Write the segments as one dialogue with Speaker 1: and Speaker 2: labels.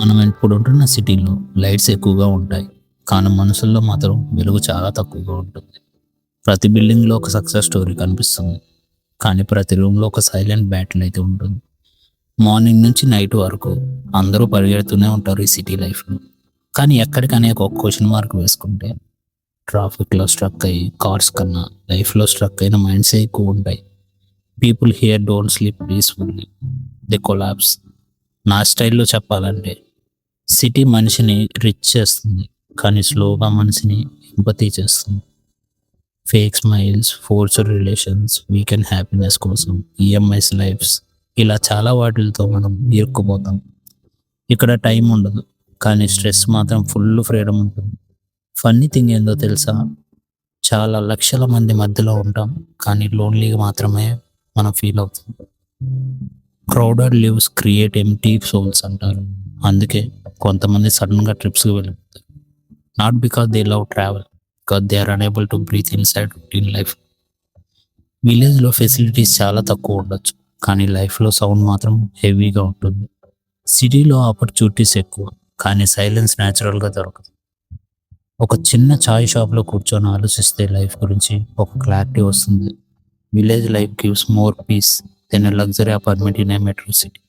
Speaker 1: మనం ఇప్పుడు ఉంటున్న సిటీలో లైట్స్ ఎక్కువగా ఉంటాయి, కానీ మనసుల్లో మాత్రం వెలుగు చాలా తక్కువగా ఉంటుంది. ప్రతి బిల్డింగ్లో ఒక సక్సెస్ స్టోరీ కనిపిస్తుంది, కానీ ప్రతి రూమ్లో ఒక సైలెంట్ బ్యాటిల్ అయితే ఉంటుంది. మార్నింగ్ నుంచి నైట్ వరకు అందరూ పరిగెడుతూనే ఉంటారు ఈ సిటీ లైఫ్లో. కానీ ఎక్కడికనే ఒక క్వశ్చన్ మార్క్ వేసుకుంటే, ట్రాఫిక్లో స్ట్రక్ అయ్యి కార్స్ కన్నా లైఫ్లో స్ట్రక్ అయిన మైండ్సే ఎక్కువ ఉంటాయి. People here don't sleep peacefully, they collapse. నా స్టైల్లో చెప్పాలంటే, సిటీ మనిషిని రిచ్ చేస్తుంది, కానీ స్లోగా మనిషిని ఎంపతీ చేస్తుంది. Fake smiles, forced relations, weekend happiness కోసం ఈఎంఐస్ లైఫ్స్, ఇలా చాలా వాటిలతో మనం ఇరుక్కుపోతాం. ఇక్కడ టైం ఉండదు, కానీ స్ట్రెస్ మాత్రం ఫుల్ ఫ్రీడమ్ ఉంటుంది. ఫన్నీ థింగ్ ఏందో తెలుసా? చాలా లక్షల మంది మధ్యలో ఉంటాం, కానీ లోన్లీగా మాత్రమే మనం ఫీల్ అవుతాం. Crowded lives create empty souls అంటారు. అందుకే కొంతమంది సడన్గా ట్రిప్స్కి వెళ్ళిపోతారు. Not because they love travel, because they are unable to breathe inside routine life. విలేజ్లో ఫెసిలిటీస్ చాలా తక్కువ ఉండొచ్చు, కానీ లైఫ్లో సౌండ్ మాత్రం హెవీగా ఉంటుంది. సిటీలో ఆపర్చునిటీస్ ఎక్కువ, కానీ సైలెన్స్ న్యాచురల్గా దొరకదు. ఒక చిన్న చాయ్ షాప్లో కూర్చొని ఆలోచిస్తే లైఫ్ గురించి ఒక క్లారిటీ వస్తుంది. Village life gives more peace than a luxury apartment in a metro city.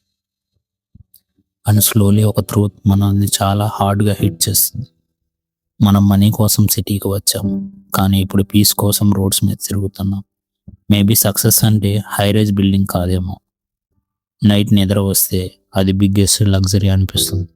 Speaker 1: And slowly ఒక ట్రూత్ మనల్ని చాలా హార్డ్గా హిట్ చేస్తుంది. మనం మనీ కోసం సిటీకి వచ్చాము, కానీ ఇప్పుడు పీస్ కోసం రోడ్స్ మీద తిరుగుతున్నాం. మేబీ సక్సెస్ అంటే హై రైజ్ బిల్డింగ్ కాదేమో, నైట్ నిద్ర వస్తే అది బిగ్గెస్ట్ లగ్జరీ అనిపిస్తుంది.